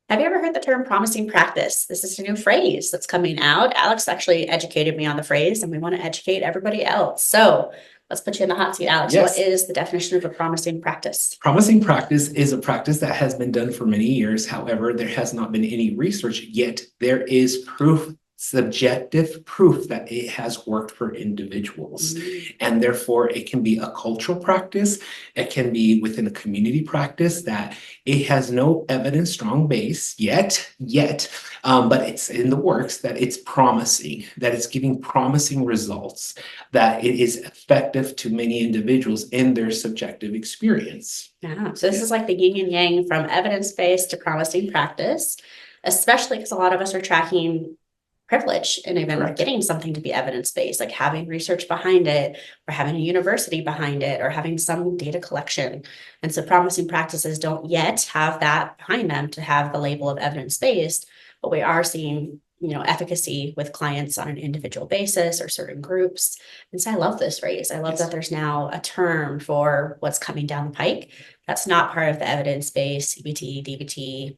Have you ever heard the term promising practice? This is a new phrase that's coming out. Alex actually educated me on the phrase, and we want to educate everybody else. So let's put you in the hot seat, Alex. What Yes. is the definition of a promising practice? Promising practice is a practice that has been done for many years. However, there has not been any research yet. There is proof, subjective proof that it has worked for individuals. And therefore, it can be a cultural practice. It can be within a community practice that it has no evidence, strong base yet, but it's in the works that it's promising, that it's giving promising results, that it is effective to many individuals in their subjective experience. Yeah. So this is like the yin and yang from evidence-based to promising practice, especially because a lot of us are tracking privilege and even Correct. getting something to be evidence-based, like having research behind it or having a university behind it or having some data collection. And so promising practices don't yet have that behind them to have the label of evidence-based, but we are seeing efficacy with clients on an individual basis or certain groups. And so I love this phrase. I love Yes. that there's now a term for what's coming down the pike. That's not part of the evidence-based CBT, DBT,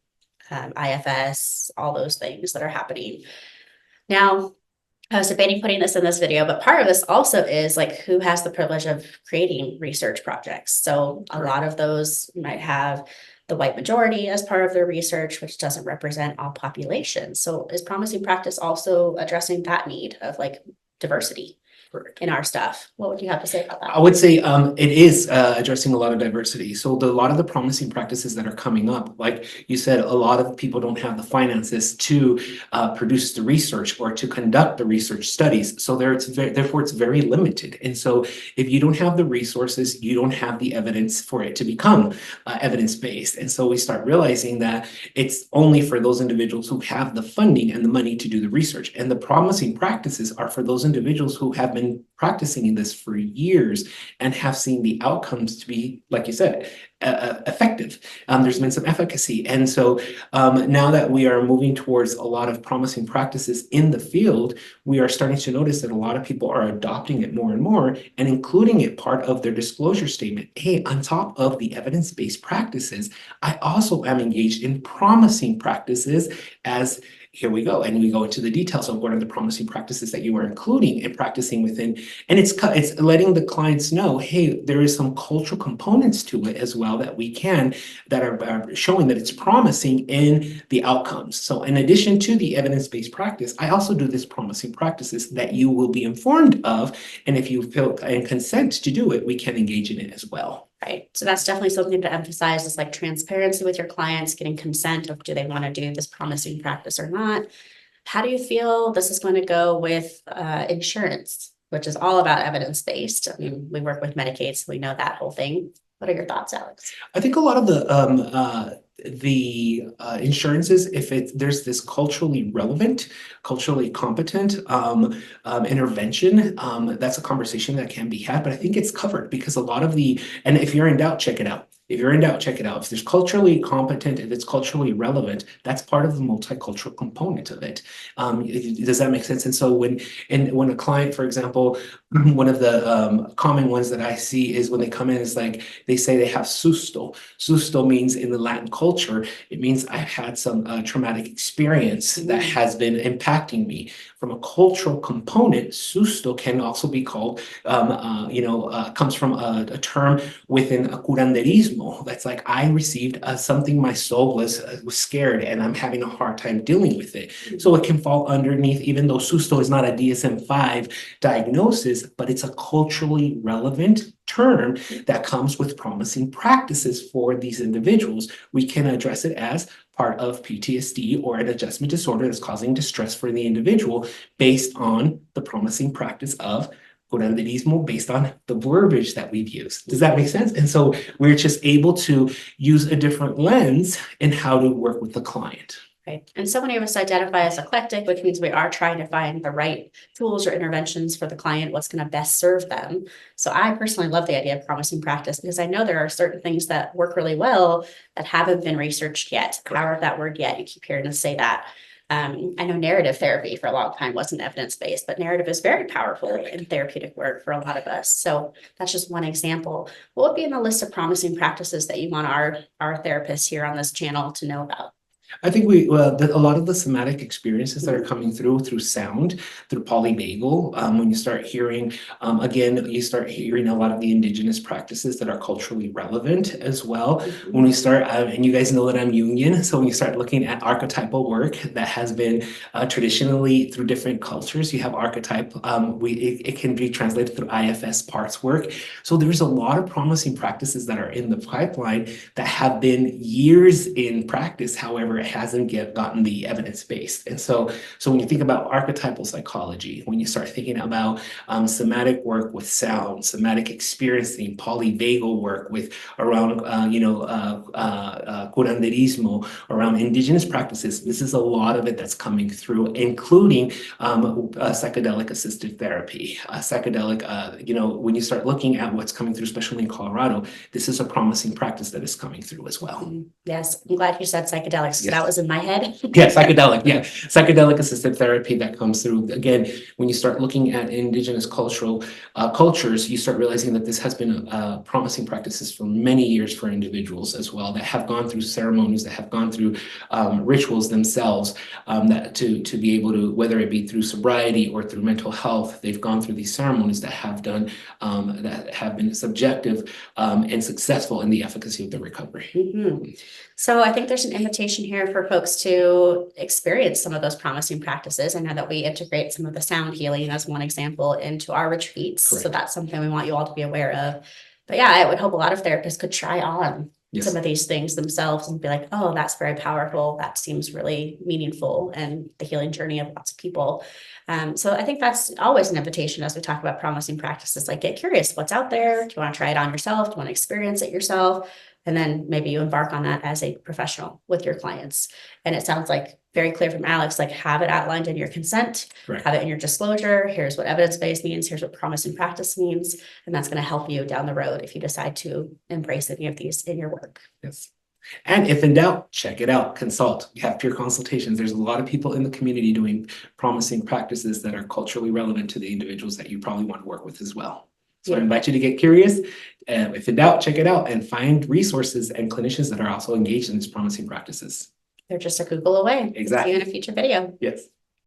IFS, all those things that are happening. Now, I was debating putting this in this video, but part of this also is like who has the privilege of creating research projects. So a lot of those might have the white majority as part of their research, which doesn't represent all populations. So is promising practice also addressing that need of like diversity in our stuff? What would you have to say about that? I would say it is addressing a lot of diversity. So a lot of the promising practices that are coming up, like you said, a lot of people don't have the finances to produce the research or to conduct the research studies. So therefore, it's very limited. And so if you don't have the resources, you don't have the evidence for it to become evidence-based. And so we start realizing that it's only for those individuals who have the funding and the money to do the research. And the promising practices are for those individuals who have been practicing this for years and have seen the outcomes to be, like you said, effective. There's been some efficacy. And so now that we are moving towards a lot of promising practices in the field, we are starting to notice that a lot of people are adopting it more and more and including it part of their disclosure statement. Hey, on top of the evidence-based practices, I also am engaged in promising practices as here we go. And we go into the details of what are the promising practices that you are including and practicing within. And it's letting the clients know, hey, there is some cultural components to it as well that are showing that it's promising in the outcomes. So in addition to the evidence-based practice, I also do this promising practices that you will be informed of. And if you feel and consent to do it, we can engage in it as well. Right. So that's definitely something to emphasize is like transparency with your clients, getting consent of do they want to do this promising practice or not. How do you feel this is going to go with insurance, which is all about evidence-based? I mean, we work with Medicaid, so we know that whole thing. What are your thoughts, Alex? I think a lot of the insurances, if there's this culturally relevant, culturally competent intervention, that's a conversation that can be had. But I think it's covered because a lot of and if you're in doubt, check it out. If you're in doubt, check it out. If there's culturally competent, if it's culturally relevant, that's part of the multicultural component of it. Does that make sense? And so when a client, for example, one of the common ones that I see is when they come in, it's like they say they have susto. Susto means in the Latin culture, it means I've had some traumatic experience that has been impacting me. From a cultural component, susto can also be called, comes from a term within a curanderismo. That's like I received something, my soul was scared and I'm having a hard time dealing with it. So it can fall underneath, even though susto is not a DSM-5 diagnosis, but it's a culturally relevant term that comes with promising practices for these individuals. We can address it as part of PTSD or an adjustment disorder that's causing distress for the individual based on the promising practice of curanderismo, based on the verbiage that we've used. Does that make sense? And so we're just able to use a different lens in how to work with the client. Right. And so many of us identify as eclectic, which means we are trying to find the right tools or interventions for the client, what's going to best serve them. So I personally love the idea of promising practice because I know there are certain things that work really well that haven't been researched yet. Power of that word yet. You keep hearing us say that. I know narrative therapy for a long time wasn't evidence-based, but narrative is very powerful in therapeutic work for a lot of us. So that's just one example. What would be in the list of promising practices that you want our therapists here on this channel to know about? I think a lot of the somatic experiences that are coming through sound, through polyvagal, when you start hearing, again, you start hearing a lot of the indigenous practices that are culturally relevant as well. When we start, and you guys know that I'm Jungian, so when you start looking at archetypal work that has been traditionally through different cultures, you have archetype, it can be translated through IFS parts work. So there's a lot of promising practices that are in the pipeline that have been years in practice. However, it hasn't gotten the evidence based. And so when you think about archetypal psychology, when you start thinking about somatic work with sound, somatic experiencing, polyvagal work with around curanderismo, around indigenous practices, this is a lot of it that's coming through, including psychedelic assisted therapy, when you start looking at what's coming through, especially in Colorado, this is a promising practice that is coming through as well. Yes, I'm glad you said psychedelics. Yes. That was in my head. Yeah, psychedelic assisted therapy that comes through. Again, when you start looking at indigenous cultures, you start realizing that this has been promising practices for many years for individuals as well, that have gone through ceremonies, that have gone through rituals themselves, that to be able to, whether it be through sobriety or through mental health, they've gone through these ceremonies that have done that have been subjective and successful in the efficacy of the recovery. So I think there's an invitation here for folks to experience some of those promising practices. I know that we integrate some of the sound healing as one example into our retreats. Correct. So that's something we want you all to be aware of. But yeah, I would hope a lot of therapists could try on some of these things themselves and be like, oh, that's very powerful. That seems really meaningful and the healing journey of lots of people. So I think that's always an invitation as we talk about promising practices, like get curious, what's out there? Do you want to try it on yourself? Do you want to experience it yourself? And then maybe you embark on that as a professional with your clients. And it sounds like very clear from Alex, like have it outlined in your consent, have it in your disclosure. Here's what evidence-based means. Here's what promising practice means. And that's going to help you down the road if you decide to embrace any of these in your work. Yes. And if in doubt, check it out, consult, you have peer consultations. There's a lot of people in the community doing promising practices that are culturally relevant to the individuals that you probably want to work with as well. So I invite you to get curious. If in doubt, check it out and find resources and clinicians that are also engaged in these promising practices. They're just a Google away. Exactly. See you in a future video. Yes.